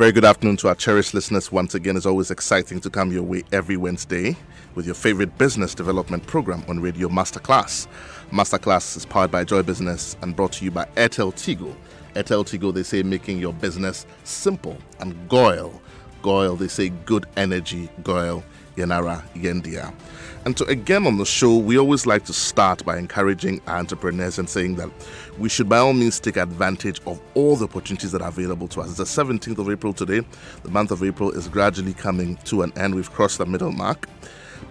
very good afternoon to our cherished listeners. Once again, it's always exciting to come your way every Wednesday with your favorite business development program on Radio Masterclass. Masterclass is powered by Joy Business and brought to you by Airtel Tigo. Airtel Tigo, they say, making your business simple. And Goil, they say, good energy. Goil, Yanara, Yendia. And so again on the show, we always like to start by encouraging our entrepreneurs and saying that we should by all means take advantage of all the opportunities that are available to us. It's the 17th of April today. The month of April is gradually coming to an end. We've crossed the middle mark,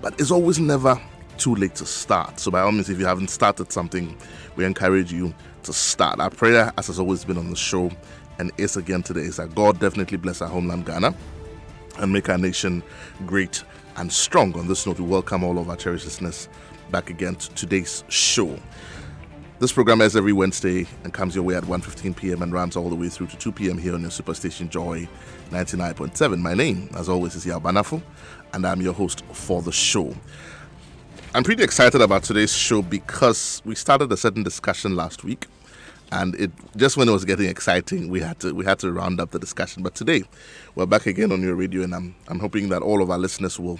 but it's always never too late to start. So by all means, if you haven't started something, we encourage you to start. Our prayer, as has always been on the show and is again today, is that God definitely bless our homeland Ghana and make our nation great and strong. On this note, we welcome all of our cherished listeners back again to today's show. This program airs every Wednesday and comes your way at 1:15 p.m. and runs all the way through to 2 p.m. here on your superstation Joy 99.7. My name, as always, is Yao Banafo, and I'm your host for the show. I'm pretty excited about today's show because we started a certain discussion last week, and it just when it was getting exciting, we had to round up the discussion. But today, we're back again on your radio, and I'm hoping that all of our listeners will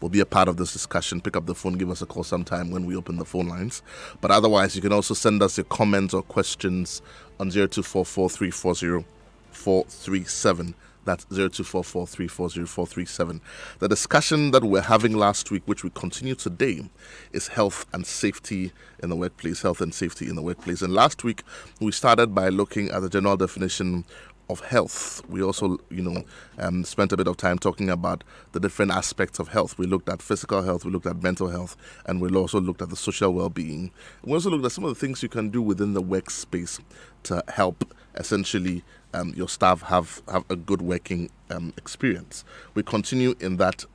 be a part of this discussion. Pick up the phone, give us a call sometime when we open the phone lines. But otherwise, you can also send us your comments or questions on 0244340437. That's 0244340437. The discussion that we're having last week, which we continue today, is health and safety in the workplace. Health and safety in the workplace. And last week, we started by looking at the general definition of health. We also, spent a bit of time talking about the different aspects of health. We looked at physical health, we looked at mental health, and we also looked at the social well-being. We also looked at some of the things you can do within the workspace to help essentially your staff have a good working experience. We continue in that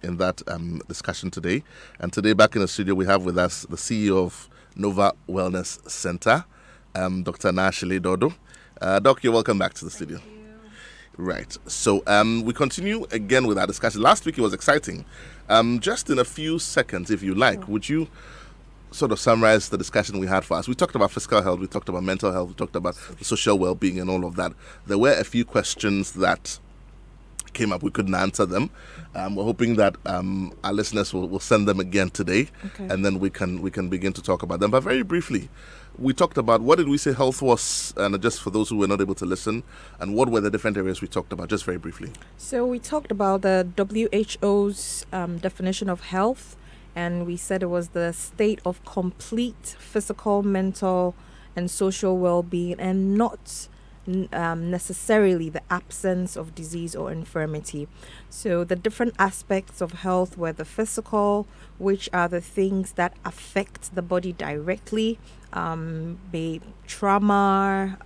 discussion today. And today, back in the studio, we have with us the CEO of Nova Wellness Center, Dr. Naashile Dodo. Doc, you're welcome back to the studio. Thank you. Right. So we continue again with our discussion. Last week it was exciting. Just in a few seconds, if you like, would you sort of summarize the discussion we had for us? We talked about physical health, we talked about mental health, we talked about the social well-being and all of that. There were a few questions that came up. We couldn't answer them. We're hoping that our listeners will send them again today, and then we can begin to talk about them. But very briefly, we talked about, what did we say health was, and just for those who were not able to listen, and what were the different areas we talked about, just very briefly. So we talked about the WHO's definition of health, and we said it was the state of complete physical, mental, and social well-being, and not necessarily the absence of disease or infirmity. So the different aspects of health were the physical, which are the things that affect the body directly, be trauma,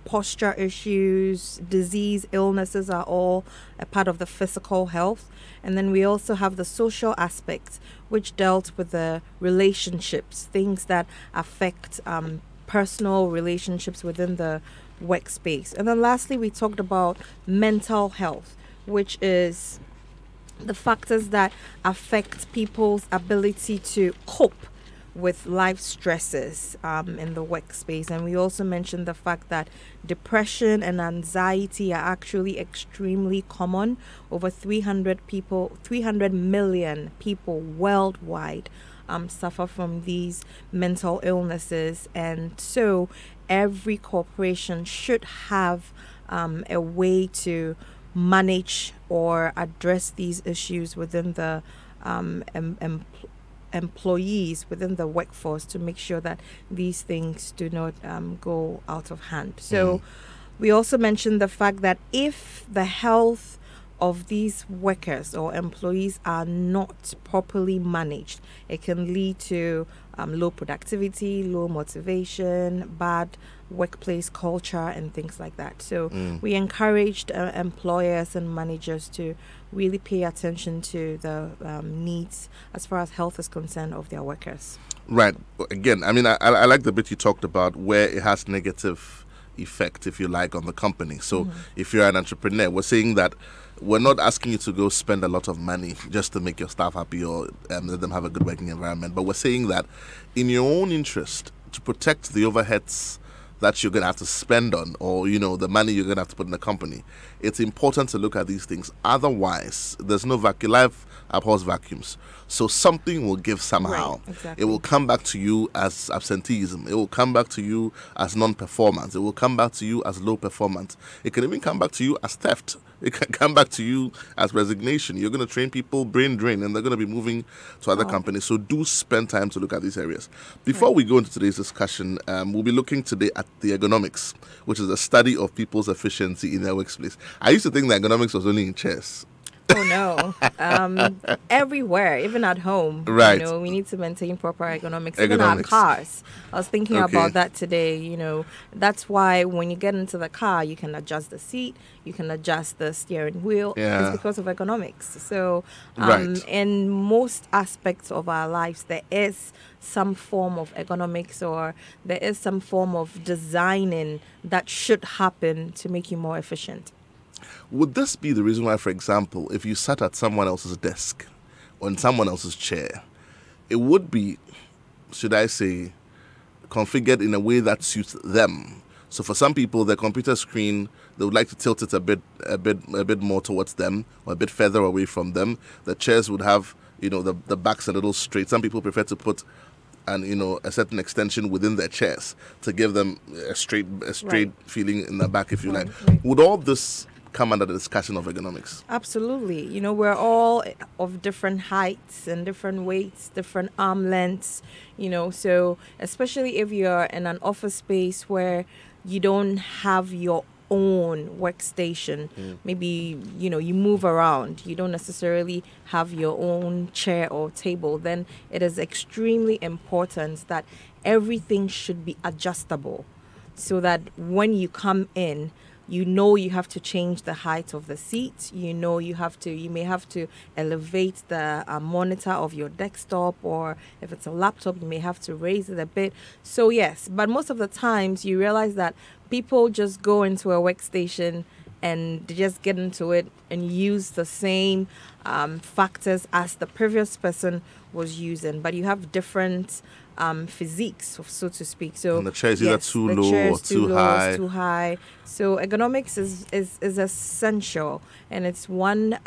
posture issues, disease, illnesses are all a part of the physical health. And then we also have the social aspect, which dealt with the relationships, things that affect personal relationships within the workspace. And then lastly, we talked about mental health, which is the factors that affect people's ability to cope with life stresses in the workspace. And we also mentioned the fact that depression and anxiety are actually extremely common. Over 300 million people worldwide suffer from these mental illnesses. And so every corporation should have a way to manage or address these issues within the employees within the workforce, to make sure that these things do not go out of hand. So we also mentioned the fact that if the health of these workers or employees are not properly managed, it can lead to low productivity, low motivation, bad workplace culture, and things like that. So we encouraged employers and managers to really pay attention to the needs as far as health is concerned of their workers. Right. Again, I mean, I like the bit you talked about where it has negative effect, if you like, on the company. So if you're an entrepreneur, we're saying that we're not asking you to go spend a lot of money just to make your staff happy or let them have a good working environment. But we're saying that in your own interest, to protect the overheads that you're going to have to spend on, or the money you're going to have to put in the company. It's important to look at these things. Otherwise, there's no vacuum. Life abhors vacuums. So something will give somehow. Right, exactly. It will come back to you as absenteeism. It will come back to you as non-performance. It will come back to you as low performance. It can even come back to you as theft. It can come back to you as resignation. You're going to train people, brain drain, and they're going to be moving to other companies. So do spend time to look at these areas. Before we go into today's discussion, we'll be looking today at the ergonomics, which is a study of people's efficiency in their workplace. I used to think that ergonomics was only in chess. Oh no! Everywhere, even at home. Right. We need to maintain proper ergonomics. Even our cars. I was thinking about that today. That's why when you get into the car, you can adjust the seat, you can adjust the steering wheel. Yeah. It's because of ergonomics. So, Right. in most aspects of our lives, there is some form of ergonomics, or there is some form of designing that should happen to make you more efficient. Would this be the reason why, for example, if you sat at someone else's desk or in someone else's chair, it would be, should I say, configured in a way that suits them? So for some people, their computer screen, they would like to tilt it a bit more towards them, or a bit further away from them. The chairs would have, the backs a little straight. Some people prefer to put a certain extension within their chairs to give them a straight Right. feeling in the back, if you like. Right. Would all this come under the discussion of ergonomics? Absolutely. We're all of different heights and different weights, different arm lengths, so especially if you're in an office space where you don't have your own workstation, maybe, you move around, you don't necessarily have your own chair or table, then it is extremely important that everything should be adjustable so that when you come in, you have to change the height of the seat. You may have to elevate the monitor of your desktop, or if it's a laptop, you may have to raise it a bit. So yes, but most of the times you realize that people just go into a workstation and they just get into it and use the same factors as the previous person was using, but you have different physiques, so to speak. So And the chair is either too the low chair or is too low, high. it's too high. So ergonomics is essential, and it's one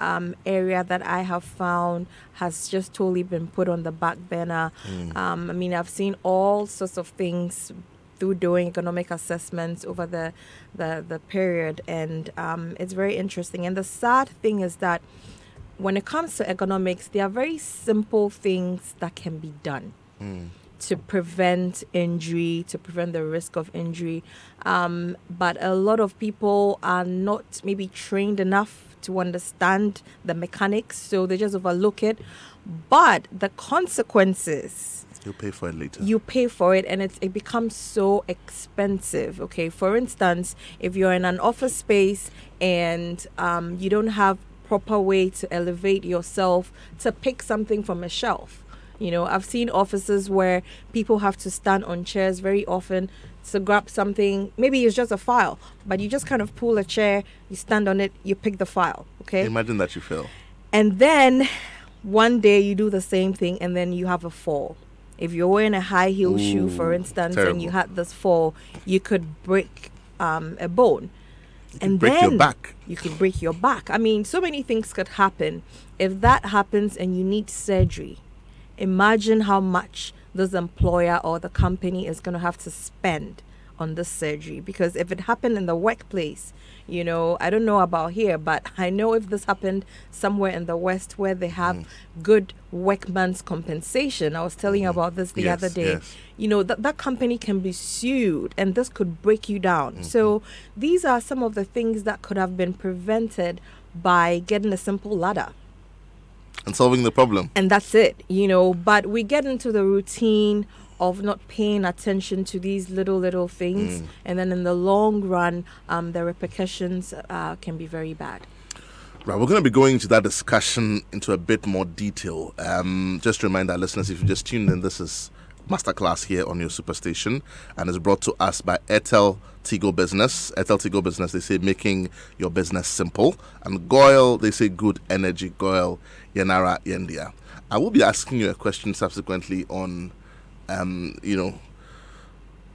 area that I have found has just totally been put on the back burner. I've seen all sorts of things through doing economic assessments over the period, and it's very interesting. And the sad thing is that when it comes to economics, there are very simple things that can be done to prevent injury, to prevent the risk of injury. But a lot of people are not maybe trained enough to understand the mechanics, so they just overlook it. But the consequences, You'll pay for it later. you pay for it, and it becomes so expensive. Okay, for instance, if you're in an office space and you don't have proper way to elevate yourself to pick something from a shelf. I've seen offices where people have to stand on chairs very often to grab something. Maybe it's just a file, but you just kind of pull a chair, you stand on it, you pick the file. Okay. Imagine that you fail. And then one day you do the same thing and then you have a fall. If you're wearing a high heel shoe, for instance, terrible. and you had this fall, you could break a bone. And break your then back. you could break your back. So many things could happen. If that happens and you need surgery, imagine how much this employer or the company is going to have to spend on this surgery. Because if it happened in the workplace, I don't know about here, but I know if this happened somewhere in the West where they have good workman's compensation. I was telling you about this the other day. Yes. That company can be sued and this could break you down. So these are some of the things that could have been prevented by getting a simple ladder. And solving the problem. And that's it, but we get into the routine of not paying attention to these little things. And then in the long run, the repercussions can be very bad. Right, we're going to be going into that discussion into a bit more detail. Just to remind our listeners, if you just tuned in, this is Masterclass here on your Superstation, and is brought to us by Airtel Tigo Business. Airtel Tigo Business, they say making your business simple. And Goyle, they say good energy. Goyle, Yanara, Yendia. I will be asking you a question subsequently on,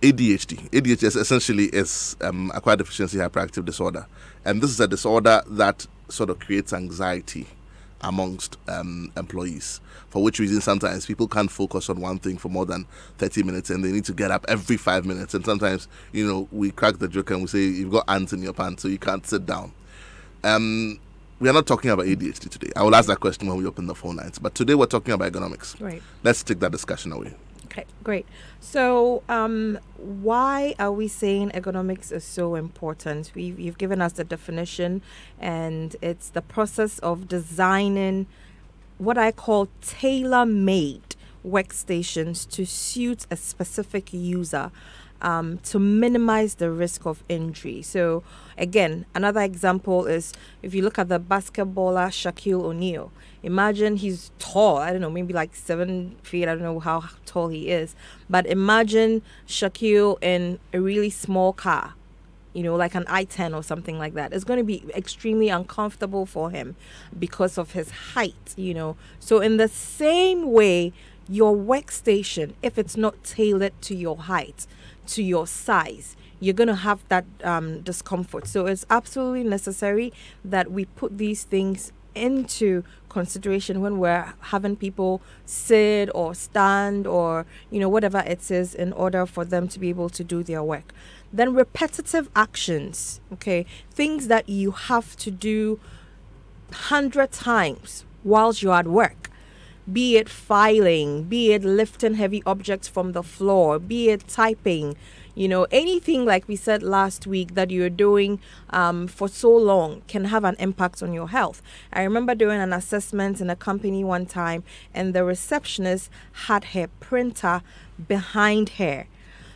ADHD essentially is acquired deficiency hyperactive disorder, and this is a disorder that sort of creates anxiety amongst employees, for which reason sometimes people can't focus on one thing for more than 30 minutes and they need to get up every 5 minutes. And sometimes, we crack the joke and we say you've got ants in your pants, so you can't sit down. We are not talking about ADHD today. I will ask that question when we open the phone lines, but today we're talking about economics. Right. Let's take that discussion away. Okay, great. So, why are we saying economics is so important? You've given us the definition, and it's the process of designing what I call tailor-made workstations to suit a specific user, to minimize the risk of injury. So, again, another example is if you look at the basketballer Shaquille O'Neal. Imagine he's tall, I don't know, maybe like 7 feet, I don't know how tall he is. But imagine Shaquille in a really small car, like an i10 or something like that. It's going to be extremely uncomfortable for him because of his height, So in the same way, your workstation, if it's not tailored to your height, to your size, you're going to have that discomfort. So it's absolutely necessary that we put these things into consideration when we're having people sit or stand or whatever it is, in order for them to be able to do their work. Then repetitive actions, okay, things that you have to do 100 times whilst you're at work, be it filing, be it lifting heavy objects from the floor, be it typing, anything like we said last week that you're doing for so long can have an impact on your health. I remember doing an assessment in a company one time, and the receptionist had her printer behind her.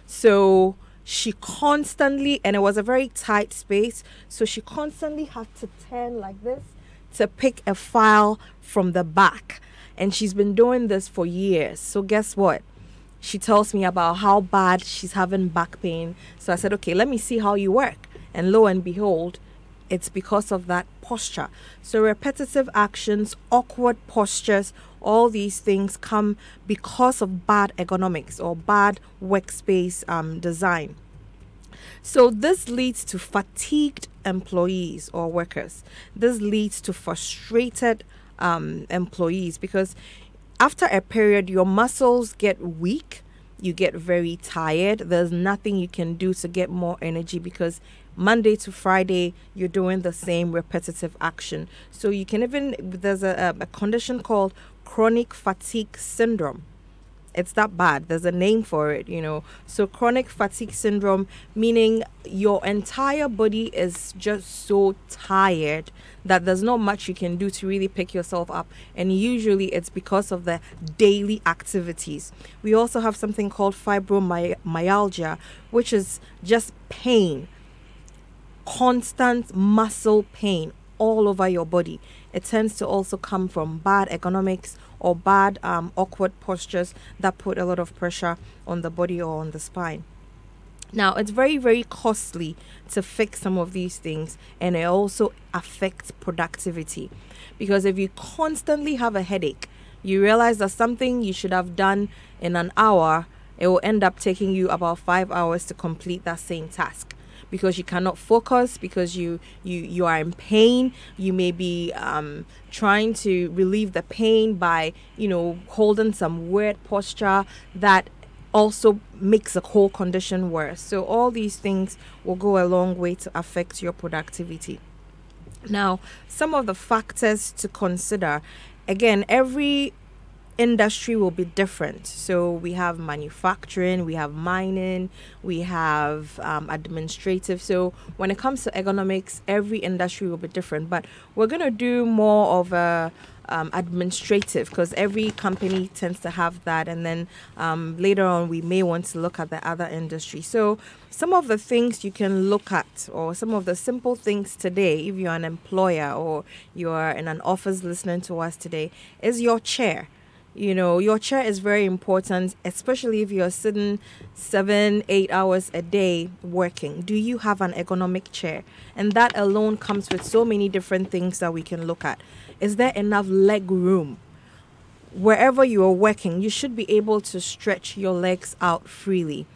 So she constantly, and it was a very tight space, so she constantly had to turn like this to pick a file from the back. And she's been doing this for years. So guess what? She tells me about how bad she's having back pain. So I said, okay, let me see how you work. And lo and behold, it's because of that posture. So repetitive actions, awkward postures, all these things come because of bad ergonomics or bad workspace design. So this leads to fatigued employees or workers. This leads to frustrated employees, because after a period, your muscles get weak, you get very tired. There's nothing you can do to get more energy, because Monday to Friday, you're doing the same repetitive action. So you can there's a condition called chronic fatigue syndrome. It's that bad. There's a name for it, So chronic fatigue syndrome, meaning your entire body is just so tired that there's not much you can do to really pick yourself up. And usually it's because of the daily activities. We also have something called fibromyalgia, which is just pain, constant muscle pain all over your body. It tends to also come from bad ergonomics or bad awkward postures that put a lot of pressure on the body or on the spine. Now, it's very, very costly to fix some of these things, and it also affects productivity, because if you constantly have a headache, you realize that something you should have done in an hour, it will end up taking you about 5 hours to complete that same task, because you cannot focus, because you are in pain. You may be trying to relieve the pain by holding some weird posture that also makes the whole condition worse. So all these things will go a long way to affect your productivity. Now, some of the factors to consider, again, every industry will be different. So we have manufacturing, we have mining, we have administrative. So when it comes to ergonomics, every industry will be different, but we're going to do more of a administrative, because every company tends to have that, and then later on we may want to look at the other industry. So some of the things you can look at, or some of the simple things today, if you're an employer or you're in an office listening to us today, is your chair. Your chair is very important, especially if you're sitting 7-8 hours a day working. Do you have an ergonomic chair? And that alone comes with so many different things that we can look at. Is there enough leg room? Wherever you are working, you should be able to stretch your legs out freely.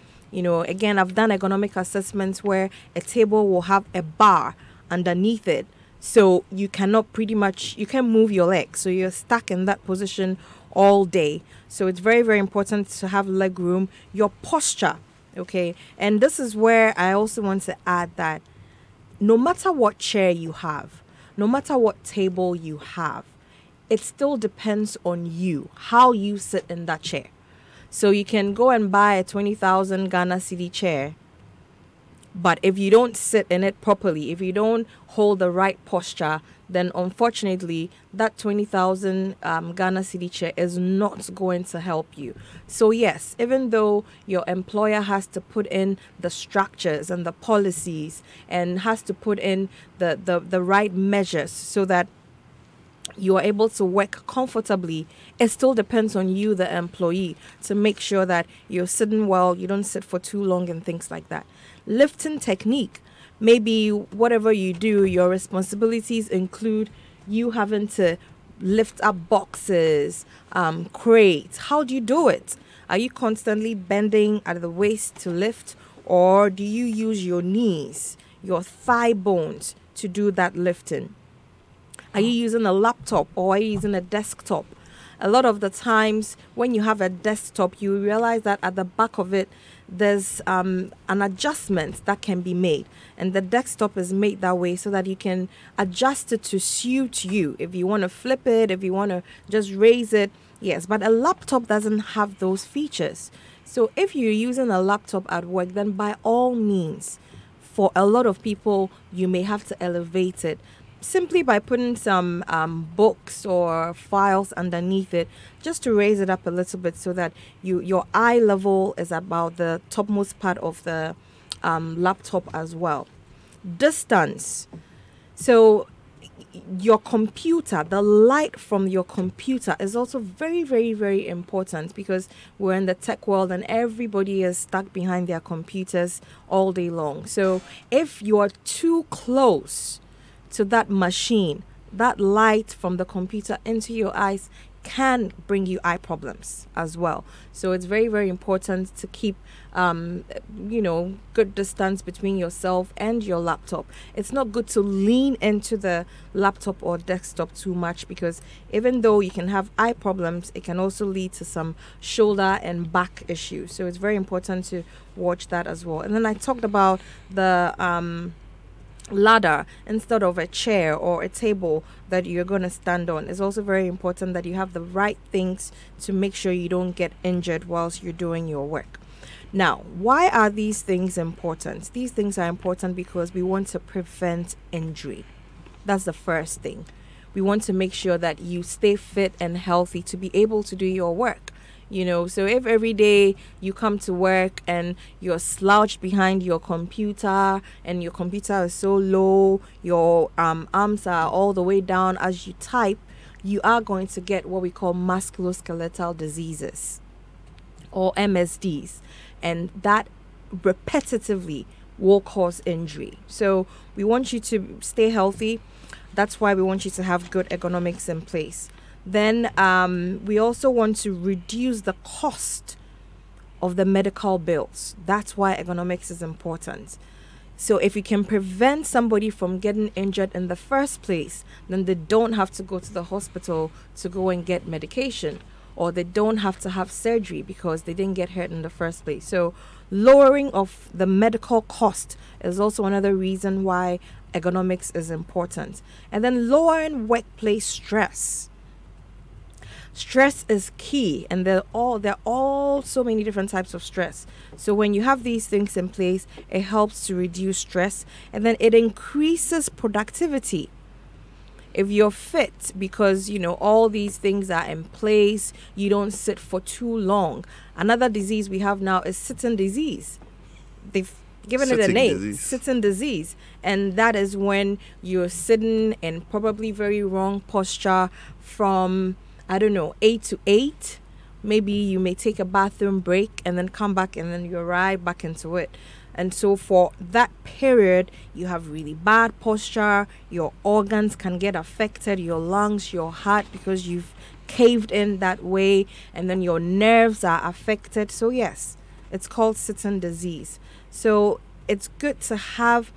Again, I've done ergonomic assessments where a table will have a bar underneath it. So you can't move your legs. So you're stuck in that position all day. So it's very, very important to have leg room, your posture. Okay. And this is where I also want to add that no matter what chair you have, no matter what table you have, it still depends on you, how you sit in that chair. So you can go and buy a 20,000 Ghana cedi chair, but if you don't sit in it properly, if you don't hold the right posture, then unfortunately that 20,000 Ghana cedi chair is not going to help you. So yes, even though your employer has to put in the structures and the policies and has to put in the right measures so that you are able to work comfortably, it still depends on you, the employee, to make sure that you're sitting well, you don't sit for too long and things like that. Lifting technique. Maybe whatever you do, your responsibilities include you having to lift up boxes, crates. How do you do it? Are you constantly bending at the waist to lift, or do you use your knees, your thigh bones to do that lifting? Are you using a laptop or are you using a desktop? A lot of the times when you have a desktop, you realize that at the back of it, there's an adjustment that can be made. And the desktop is made that way so that you can adjust it to suit you. If you want to flip it, if you want to just raise it, yes. But a laptop doesn't have those features. So if you're using a laptop at work, then by all means, for a lot of people, you may have to elevate it simply by putting some books or files underneath it, just to raise it up a little bit so that your eye level is about the topmost part of the laptop as well. Distance. So your computer, the light from your computer is also very, very, very important, because we're in the tech world and everybody is stuck behind their computers all day long. So if you are too close to that machine, that light from the computer into your eyes can bring you eye problems as well. So it's very, very important to keep good distance between yourself and your laptop. It's not good to lean into the laptop or desktop too much, because even though you can have eye problems, it can also lead to some shoulder and back issues. So it's very important to watch that as well. And then I talked about the ladder instead of a chair or a table that you're going to stand on. It's also very important that you have the right things to make sure you don't get injured whilst you're doing your work. Now, why are these things important? These things are important because we want to prevent injury. That's the first thing. We want to make sure that you stay fit and healthy to be able to do your work. So if every day you come to work and you're slouched behind your computer and your computer is so low, your arms are all the way down as you type, you are going to get what we call musculoskeletal diseases, or MSDs, and that repetitively will cause injury. So we want you to stay healthy. That's why we want you to have good ergonomics in place. Then we also want to reduce the cost of the medical bills. That's why ergonomics is important. So if you can prevent somebody from getting injured in the first place, then they don't have to go to the hospital to go and get medication, or they don't have to have surgery because they didn't get hurt in the first place. So lowering of the medical cost is also another reason why ergonomics is important. And then lowering workplace stress. Stress is key, and there are all so many different types of stress. So when you have these things in place, it helps to reduce stress, and then it increases productivity. If you're fit, because all these things are in place, you don't sit for too long. Another disease we have now is sitting disease. They've given it a name, sitting disease, and that is when you're sitting in probably very wrong posture from 8 to 8. Maybe you may take a bathroom break and then come back and then you're right back into it. And so for that period, you have really bad posture. Your organs can get affected, your lungs, your heart, because you've caved in that way, and then your nerves are affected. So yes, It's called sit-in disease. So it's good to have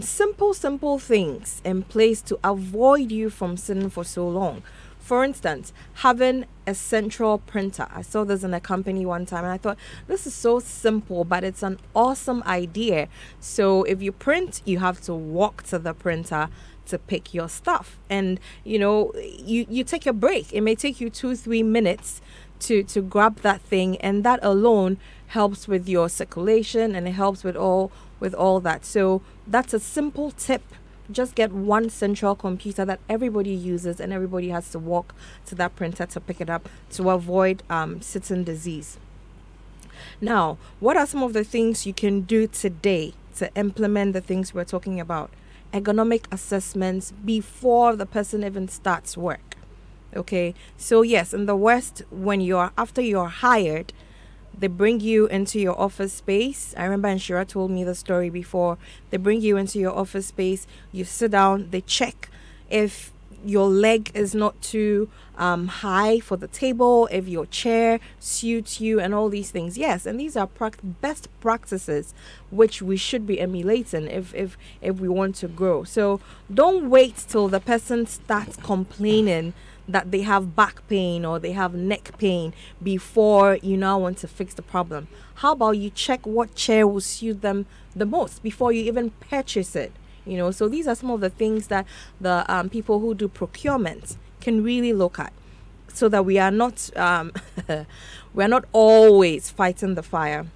simple things in place to avoid you from sitting for so long. For instance, having a central printer. I saw this in a company one time and I thought, this is so simple, but it's an awesome idea. So if you print, you have to walk to the printer to pick your stuff. And, you take a break. It may take you 2-3 minutes to grab that thing, and that alone helps with your circulation and it helps with all that. So that's a simple tip. Just get one central computer that everybody uses and everybody has to walk to that printer to pick it up to avoid sit-in disease. Now, what are some of the things you can do today to implement the things we're talking about? Ergonomic assessments before the person even starts work. Okay, so yes, in the West, after you're hired, they bring you into your office space. I remember Inshira told me the story before. They bring you into your office space. You sit down. They check if your leg is not too high for the table, if your chair suits you, and all these things. Yes, and these are best practices which we should be emulating if we want to grow. So don't wait till the person starts complaining that they have back pain or they have neck pain before you now want to fix the problem. How about you check what chair will suit them the most before you even purchase it? So these are some of the things that the people who do procurement can really look at, so that we are not always fighting the fire.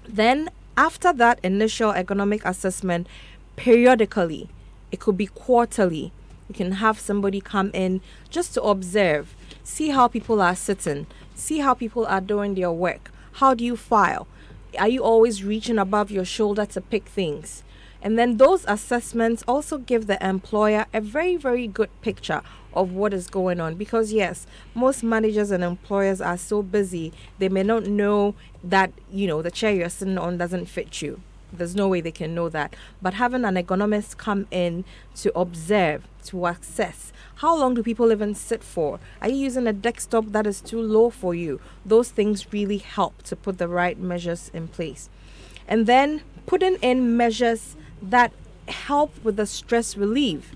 Then after that initial ergonomic assessment, periodically, it could be quarterly, you can have somebody come in just to observe, see how people are sitting, see how people are doing their work. How do you file? Are you always reaching above your shoulder to pick things? And then those assessments also give the employer a very, very good picture of what is going on. Because yes, most managers and employers are so busy, they may not know that, the chair you're sitting on doesn't fit you. There's no way they can know that. But having an ergonomist come in to observe, to assess, how long do people even sit for? Are you using a desktop that is too low for you? Those things really help to put the right measures in place. And then putting in measures that help with the stress relief.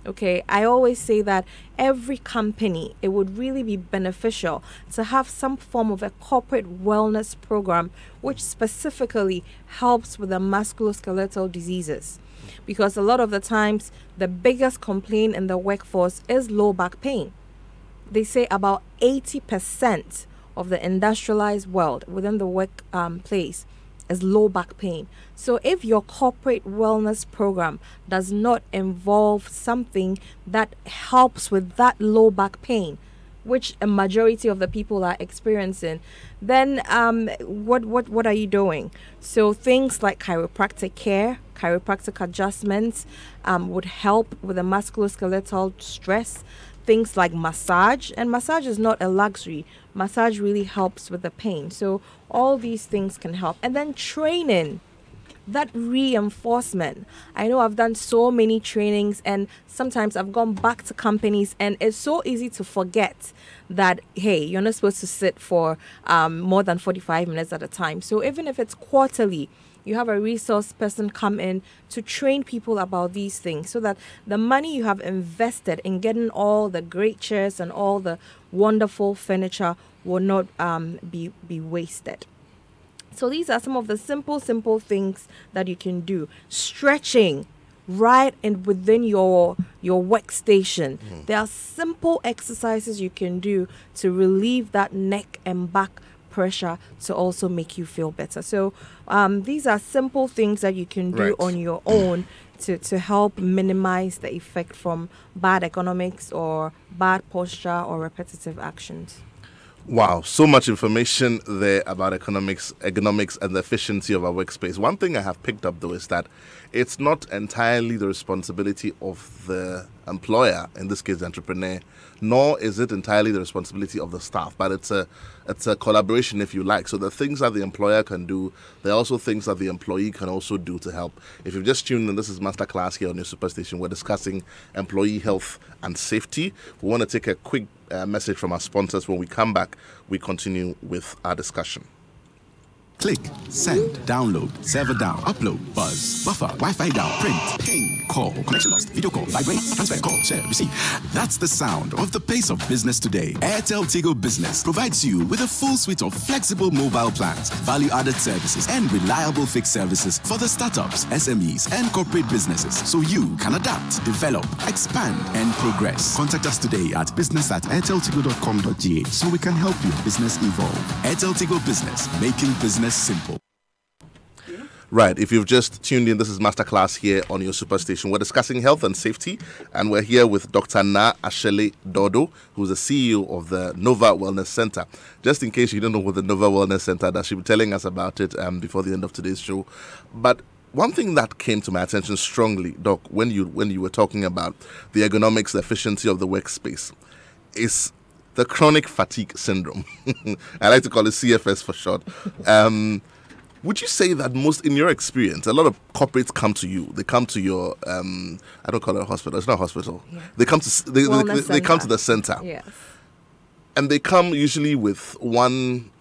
Okay, I always say that every company, it would really be beneficial to have some form of a corporate wellness program which specifically helps with the musculoskeletal diseases. Because a lot of the times, the biggest complaint in the workforce is low back pain. They say about 80% of the industrialized world within the workplace is low back pain. So if your corporate wellness program does not involve something that helps with that low back pain, which a majority of the people are experiencing, then what are you doing? So things like chiropractic care, chiropractic adjustments would help with the musculoskeletal stress. Things like massage, and massage is not a luxury. Massage really helps with the pain. So all these things can help. And then training, that reinforcement. I know I've done so many trainings, and sometimes I've gone back to companies and it's so easy to forget that, hey, you're not supposed to sit for more than 45 minutes at a time. So even if it's quarterly, you have a resource person come in to train people about these things, so that the money you have invested in getting all the great chairs and all the wonderful furniture will not be wasted. So these are some of the simple things that you can do. Stretching right in within your workstation. There are simple exercises you can do to relieve that neck and back pressure to also make you feel better. So these are simple things that you can do on your own to help minimize the effect from bad ergonomics or bad posture or repetitive actions. Wow, so much information there about ergonomics and the efficiency of our workspace. One thing I have picked up, though, is that it's not entirely the responsibility of the employer, in this case the entrepreneur, nor is it entirely the responsibility of the staff, but it's a collaboration, if you like. So the things that the employer can do, there are also things that the employee can also do to help. If you've just tuned in, this is Masterclass here on your Superstation. We're discussing employee health and safety. We want to take a quick message from our sponsors. When we come back, we continue with our discussion. Click, send, download, server down, upload, buzz, buffer, Wi-Fi down, print, ping, call, connection lost, video call, vibrate, transfer, call, share, receive. That's the sound of the pace of business today. Airtel Tigo Business provides you with a full suite of flexible mobile plans, value-added services, and reliable fixed services for the startups, SMEs, and corporate businesses, so you can adapt, develop, expand, and progress. Contact us today at business@airteltigo.com.gh so we can help your business evolve. Airtel Tigo Business, making business simple. Right, if you've just tuned in, this is Masterclass here on your Superstation. We're discussing health and safety, and we're here with Dr. Na Ashele Dodo, who's the CEO of the Nova Wellness Center. Just in case you don't know what the Nova Wellness Center does, she'll be telling us about it before the end of today's show. But one thing that came to my attention strongly, Doc, when you were talking about the ergonomics, the efficiency of the workspace, is the chronic fatigue syndrome. I like to call it CFS for short. Would you say that in your experience, a lot of corporates come to you? They come to your, I don't call it a hospital. It's not a hospital. Yeah. They come to they come to the center. Yes. And they come usually with one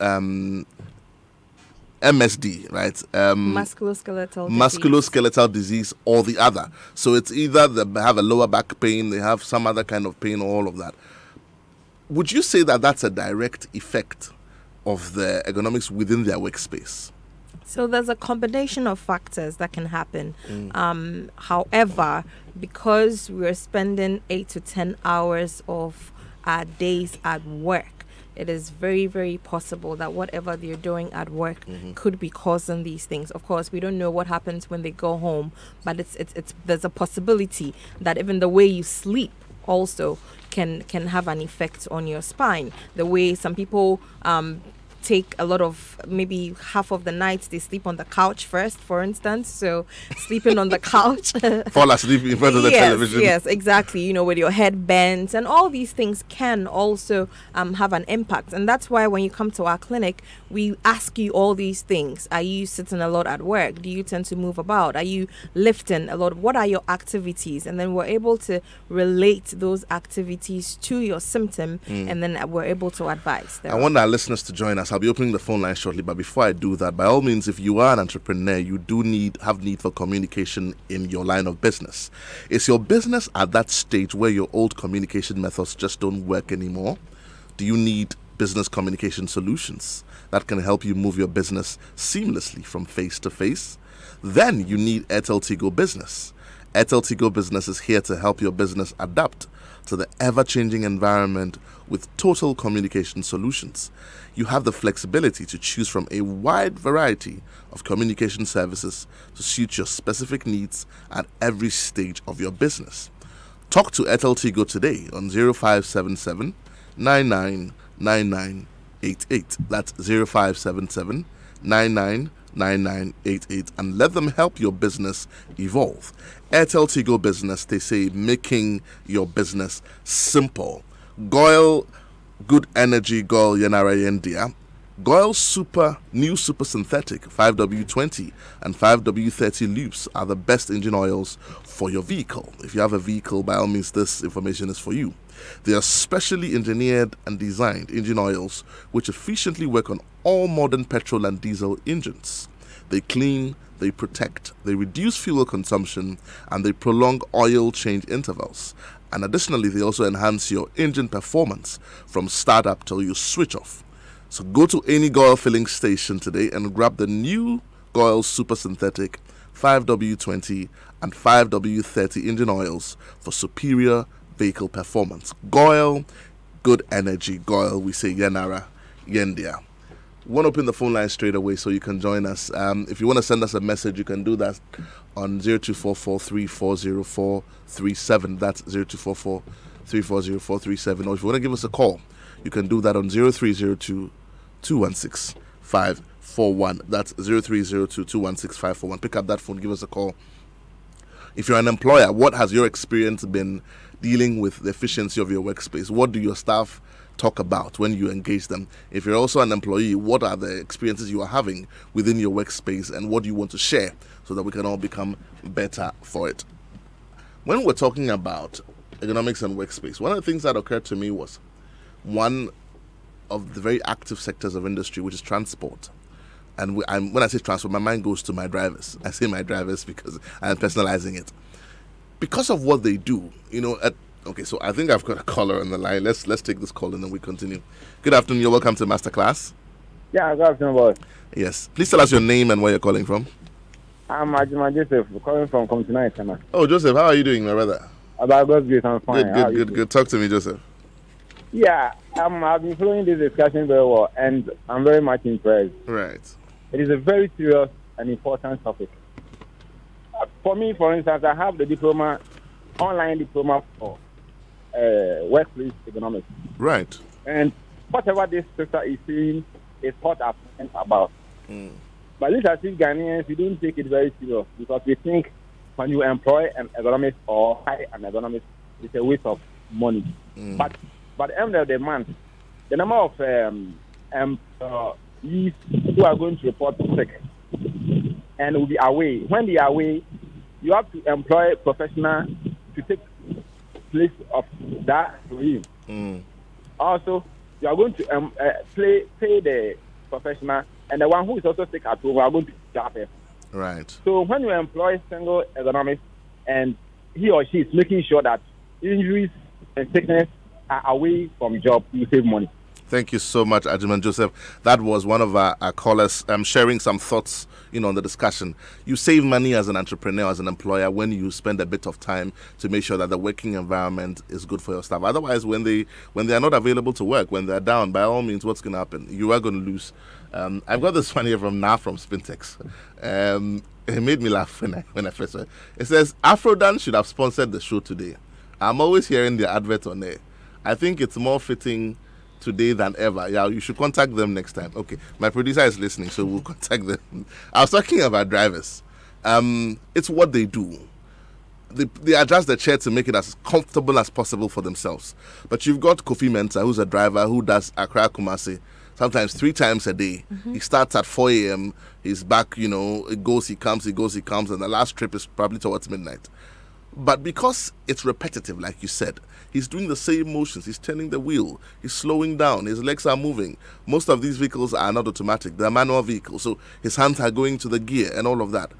MSD, right? Musculoskeletal disease or the other. So it's either they have a lower back pain, they have some other kind of pain, or all of that. Would you say that that's a direct effect of the ergonomics within their workspace? So there's a combination of factors that can happen. However, because we're spending 8 to 10 hours of our days at work, it is very, very possible that whatever they're doing at work could be causing these things. Of course, we don't know what happens when they go home, but it's there's a possibility that even the way you sleep also can have an effect on your spine. The way some people take a lot of, maybe half of the night they sleep on the couch first, for instance. So sleeping on the couch, fall asleep in front of the television. Yes, exactly. You know, with your head bent, and all these things can also have an impact. And that's why when you come to our clinic, we ask you all these things. Are you sitting a lot at work? Do you tend to move about? Are you lifting a lot? What are your activities? And then we're able to relate those activities to your symptom, and then we're able to advise them. I want our listeners to join us. I'll be opening the phone line shortly, but before I do that, by all means, if you are an entrepreneur, you do have need for communication in your line of business. Is your business at that stage where your old communication methods just don't work anymore? Do you need business communication solutions that can help you move your business seamlessly from face to face? Then you need Airtel Tigo Business. Airtel Tigo Business is here to help your business adapt to the ever-changing environment with total communication solutions. You have the flexibility to choose from a wide variety of communication services to suit your specific needs at every stage of your business. Talk to Airtel Tigo today on 0577 999988. That's 0577 999988, and let them help your business evolve. Airtel Tigo Business, they say, making your business simple. Goil Good Energy Goil Yenara Yendia. Goil new Super Synthetic 5W20 and 5W30 loops are the best engine oils for your vehicle. If you have a vehicle, by all means, this information is for you. They are specially engineered and designed engine oils which efficiently work on all modern petrol and diesel engines. They clean, they protect, they reduce fuel consumption, and they prolong oil change intervals. And additionally, they also enhance your engine performance from startup till you switch off. So go to any Goil filling station today and grab the new Goil Super Synthetic 5W20 and 5W30 engine oils for superior vehicle performance. Goil Good Energy Goil, we say Yenara Yendia. We want to open the phone line straight away so you can join us. If you want to send us a message, you can do that on 0244340437. That's 0244340437. Or if you want to give us a call, you can do that on 0302-216-541. That's 0302-216-541. Pick up that phone, give us a call. If you're an employer, what has your experience been dealing with the efficiency of your workspace? What do your staff talk about when you engage them? If you're also an employee, what are the experiences you are having within your workspace, and what do you want to share so that we can all become better for it? When we're talking about ergonomics and workspace, one of the things that occurred to me was one of the very active sectors of industry, which is transport. And when I say transport, my mind goes to my drivers. I say my drivers because I'm personalizing it. Because of what they do, okay, so I think I've got a caller on the line. Let's take this call and then we continue. Good afternoon. You're welcome to Masterclass. Yeah, good afternoon, boss. Yes. Please tell us your name and where you're calling from. I'm Ajima Joseph, calling from Compton Channel. Oh, Joseph, how are you doing, my brother? About God's grace, I'm fine. Good. Talk to me, Joseph. Yeah, I've been following this discussion very well, and I'm very much impressed. Right. It is a very serious and important topic. For me, for instance, I have the online diploma for workplace economics. Right. And whatever this sister is saying is what I've think about. But look at these Ghanaians, we don't take it very serious because we think when you employ an economist or hire an economist, it's a waste of money. But by the end of the month, the number of employees who are going to report sick and will be away. When they are away, you have to employ a professional to take place of that employee. Also, you are going to pay the professional, and the one who is also sick at home are going to job it. Right. So when you employ single economist and he or she is making sure that injuries and sickness are away from job, you save money. Thank you so much, Ajiman Joseph. That was one of our callers sharing some thoughts, on the discussion. You save money as an entrepreneur, as an employer, when you spend a bit of time to make sure that the working environment is good for your staff. Otherwise, when they are not available to work, when they're down, by all means, what's going to happen? You are going to lose. I've got this one here from Spintex. It made me laugh when I first saw it. It says, Afrodan should have sponsored the show today. I'm always hearing the advert on there. I think it's more fitting today than ever. Yeah, you should contact them next time. Okay, my producer is listening, so we'll contact them. I was talking about drivers. It's what they do. They adjust the chair to make it as comfortable as possible for themselves. But you've got Kofi Mensah, who's a driver who does Accra Kumasi sometimes 3 times a day. He starts at 4 a.m. He's back, it goes, he comes, and the last trip is probably towards midnight. But because it's repetitive, like you said, he's doing the same motions. He's turning the wheel. He's slowing down. His legs are moving. Most of these vehicles are not automatic. They're manual vehicles. So his hands are going to the gear and all of that.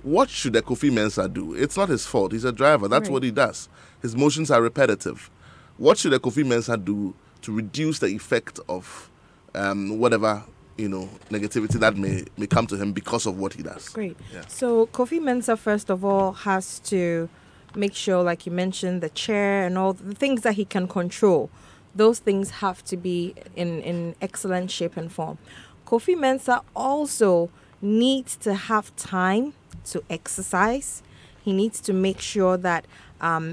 What should a Kofi Mensah do? It's not his fault. He's a driver. That's what he does. His motions are repetitive. What should a Kofi Mensah do to reduce the effect of whatever negativity that may come to him because of what he does? Great. Yeah. So Kofi Mensah, first of all, has to make sure, like you mentioned, the chair and all the things that he can control, those things have to be in excellent shape and form. Kofi Mensah also needs to have time to exercise. He needs to make sure that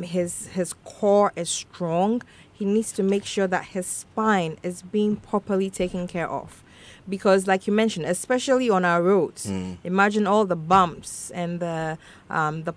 his core is strong. He needs to make sure that his spine is being properly taken care of. Because like you mentioned, especially on our roads, imagine all the bumps and the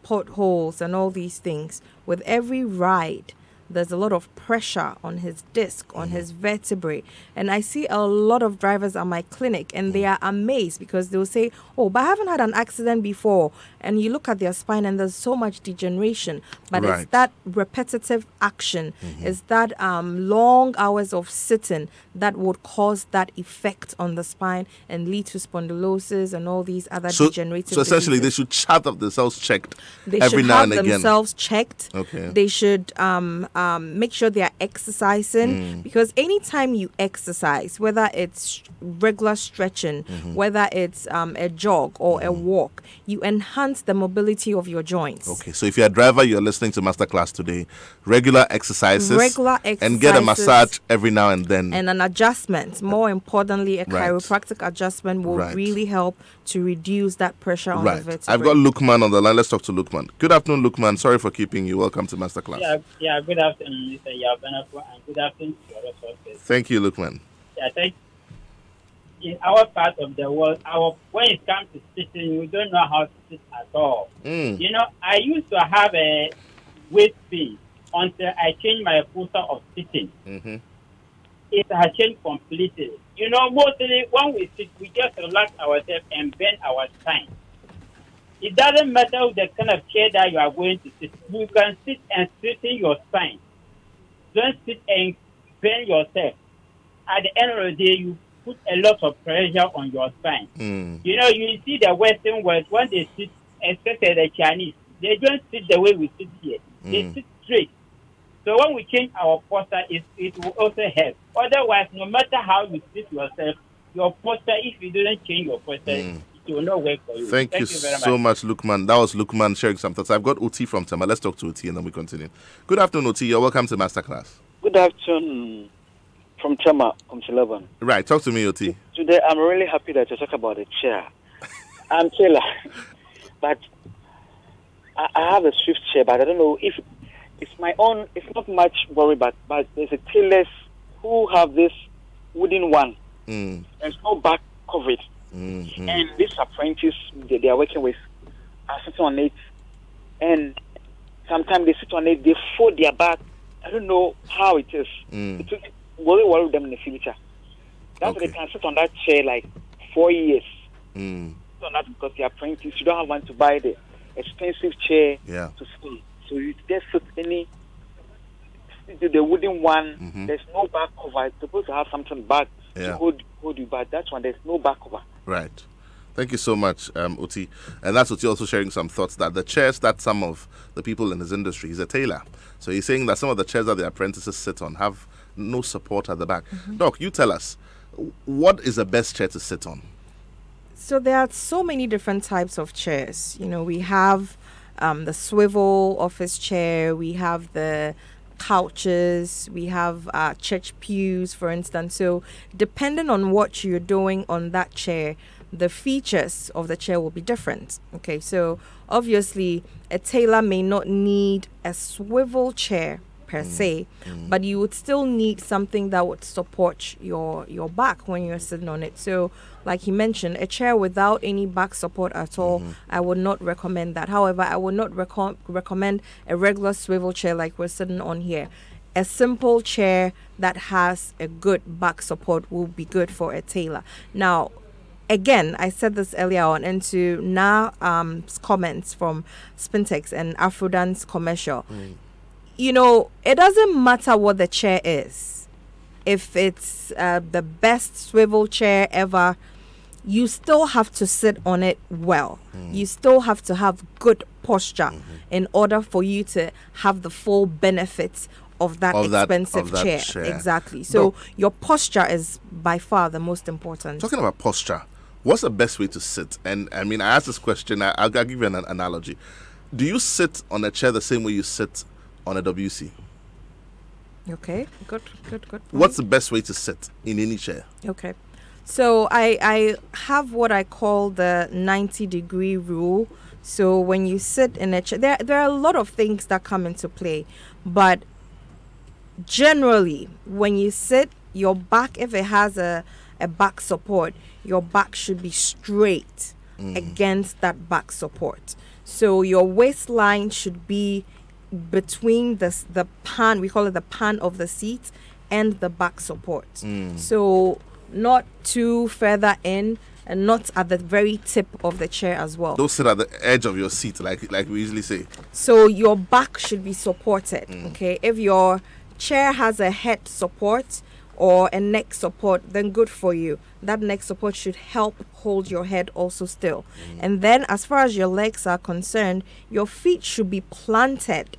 potholes and all these things. With every ride, there's a lot of pressure on his disc, on his vertebrae. And I see a lot of drivers at my clinic, and they are amazed because they'll say, oh, but I haven't had an accident before. And you look at their spine and there's so much degeneration. But it's that repetitive action, it's that long hours of sitting that would cause that effect on the spine and lead to spondylosis and all these other degenerative So essentially, diseases. they should have themselves checked They every should now have and again. themselves checked. Okay. They should make sure they are exercising, because anytime you exercise, whether it's regular stretching, whether it's a jog or a walk, you enhance the mobility of your joints. Okay, so if you're a driver, you're listening to Masterclass today, regular exercises, and get a massage every now and then. And an adjustment, more importantly, a chiropractic adjustment will really help to reduce that pressure on the vertebrae. I've got Lukman on the line. Let's talk to Lukman. Good afternoon, Lukman. Sorry for keeping you. Welcome to Masterclass. Yeah, good afternoon, Mr. Yabenafo, and good afternoon to your resources. Thank you, Lukman. Yeah, thank you. In our part of the world, when it comes to sitting, we don't know how to sit at all. I used to have a weight thing until I changed my posture of sitting. It has changed completely. Mostly when we sit, we just relax ourselves and bend our spine. It doesn't matter the kind of chair that you are going to sit. You can sit and straighten your spine. Don't sit and bend yourself. At the end of the day, put a lot of pressure on your spine. You know, you see the Western world, when they sit, especially the Chinese, they don't sit the way we sit here. They sit straight. So when we change our posture, it will also help. Otherwise, no matter how you sit yourself, your posture, if you don't change your posture, it will not work for you. Thank you very so much, Lukman. That was Lukman sharing some thoughts. I've got Oti from Tema. Let's talk to Oti and then we continue. Good afternoon, Oti. You're welcome to Masterclass. Good afternoon from Tema, from Chilabon. Right, talk to me, Oti. Today, I'm really happy that you talk about the chair. I'm Taylor, but I have a Swift chair, but I don't know if it's my own. It's not much worry, but there's a tailors who have this wooden one. There's no back coverage. And this apprentice they are working with are sitting on it, and sometimes they sit on it, they fold their back. I don't know how it is. It will worry them in the future. That's why they can sit on that chair like 4 years. So that's because the apprentice, you don't have one to buy the expensive chair to stay. So you just sit the wooden one. There's no back cover. It's supposed to have something back to hold you back. That one, there's no back cover. Right. Thank you so much, Oti. And that's Oti also sharing some thoughts that the chairs that some of the people in his industry, he's a tailor. So he's saying that some of the chairs that the apprentices sit on have no support at the back. Doc, you tell us, what is the best chair to sit on? So there are so many different types of chairs. You know, we have the swivel office chair, we have the couches, we have church pews, for instance. So depending on what you're doing on that chair, the features of the chair will be different. Okay, so obviously a tailor may not need a swivel chair per se, but you would still need something that would support your back when you're sitting on it. So like he mentioned, a chair without any back support at all, I would not recommend that. However, I would not recommend a regular swivel chair like we're sitting on here. A simple chair that has a good back support will be good for a tailor. Now, again, I said this earlier on, and to now comments from Spintex and Afrodan's commercial. You know, it doesn't matter what the chair is. If it's the best swivel chair ever, you still have to sit on it well. You still have to have good posture in order for you to have the full benefits of that expensive chair. Exactly. So your posture is by far the most important. Talking about posture, what's the best way to sit? And I mean, I asked this question, I'll give you an analogy. Do you sit on a chair the same way you sit on a WC? Okay, good. What's the best way to sit in any chair? Okay, so I have what I call the 90-degree rule. So when you sit in a chair, there are a lot of things that come into play, but generally when you sit, your back, if it has a back support, your back should be straight against that back support. So your waistline should be between the pan, we call it the pan of the seat, and the back support. So not too further in and not at the very tip of the chair as well. Don't sit at the edge of your seat like we usually say. So your back should be supported. Okay, if your chair has a head support or a neck support, then good for you. That neck support should help hold your head also still. And then as far as your legs are concerned, your feet should be planted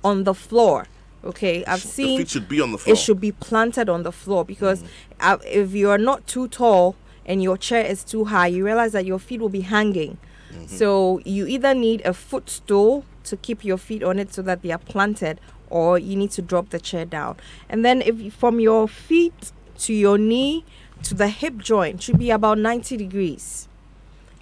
on the floor. Okay, I've seen the feet should be on the floor. It should be planted on the floor because if you are not too tall and your chair is too high, you realize that your feet will be hanging. So you either need a footstool to keep your feet on it so that they are planted, or you need to drop the chair down. And then if from your feet to your knee to the hip joint should be about 90 degrees.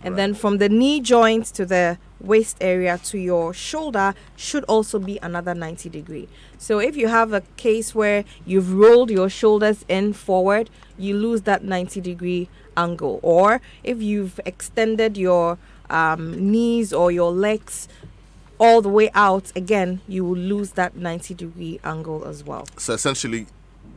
And then from the knee joint to the waist area to your shoulder should also be another 90 degree. So if you have a case where you've rolled your shoulders in forward, you lose that 90 degree angle. Or if you've extended your knees or your legs all the way out, again, you will lose that 90 degree angle as well. So essentially,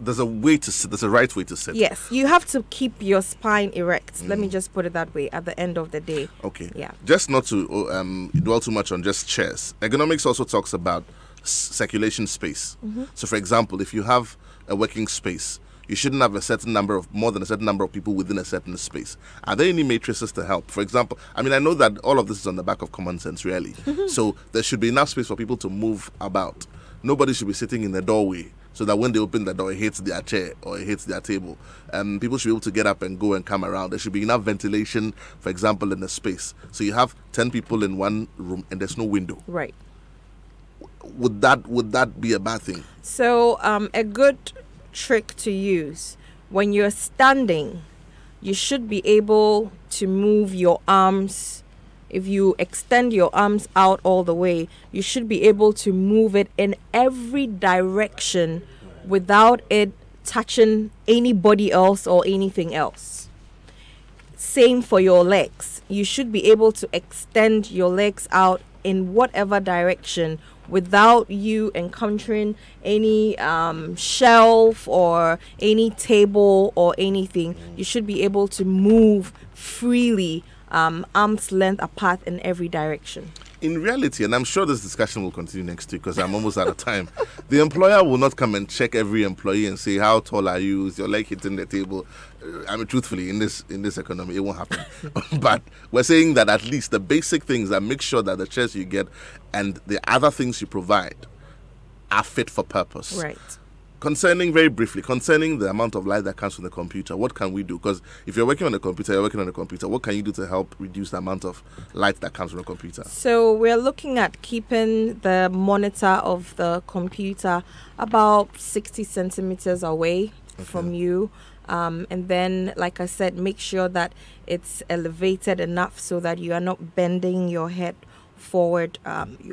there's a way to sit, there's a right way to sit. Yes, you have to keep your spine erect. Let me just put it that way at the end of the day. Okay. Yeah. Just not to dwell too much on just chairs. Ergonomics also talks about circulation space. So for example, if you have a working space, you shouldn't have more than a certain number of people within a certain space. Are there any matrices to help? For example, I mean, I know that all of this is on the back of common sense, really. So there should be enough space for people to move about. Nobody should be sitting in the doorway so that when they open the door, it hits their chair or it hits their table. People should be able to get up and go and come around. There should be enough ventilation, for example, in the space. So you have 10 people in one room and there's no window. Right. Would that be a bad thing? So a good trick to use, when you're standing, you should be able to move your arms. If you extend your arms out all the way, you should be able to move it in every direction without it touching anybody else or anything else. Same for your legs. You should be able to extend your legs out in whatever direction without you encountering any shelf or any table or anything. You should be able to move freely, arm's length apart in every direction. In reality, and I'm sure this discussion will continue next week because I'm almost out of time, the employer will not come and check every employee and say, how tall are you? Is your leg hitting the table? I mean, truthfully, in this economy, it won't happen. But we're saying that at least the basic things that make sure that the chairs you get and the other things you provide are fit for purpose. Right. Very briefly, concerning the amount of light that comes from the computer, what can we do? Because if you're working on a computer, what can you do to help reduce the amount of light that comes from the computer? So we're looking at keeping the monitor of the computer about 60 centimeters away from you. And then, like I said, make sure that it's elevated enough so that you are not bending your head forward,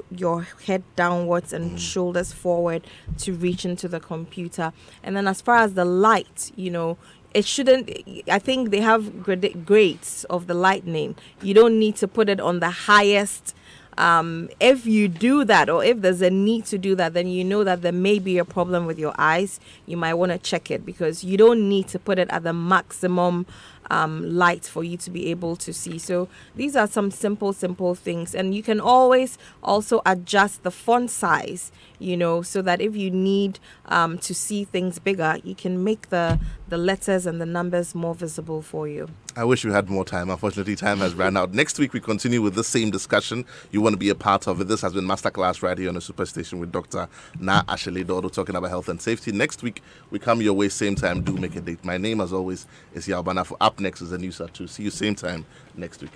your head downwards and shoulders forward to reach into the computer. And then as far as the light, it shouldn't, I think they have grades of the lightning. You don't need to put it on the highest. If you do that, or if there's a need to do that, then you know that there may be a problem with your eyes. You might want to check it, because you don't need to put it at the maximum light for you to be able to see. So these are some simple things, and you can always also adjust the font size, so that if you need to see things bigger, you can make the letters and the numbers more visible for you. I wish we had more time. Unfortunately, time has run out. Next week, we continue with the same discussion. You want to be a part of it. This has been Masterclass right here on the Superstation with Dr. Na Ashley Dodo, talking about health and safety. Next week, we come your way, same time. Do make a date. My name, as always, is Yalbana. Up next is the news at 2. See you same time next week.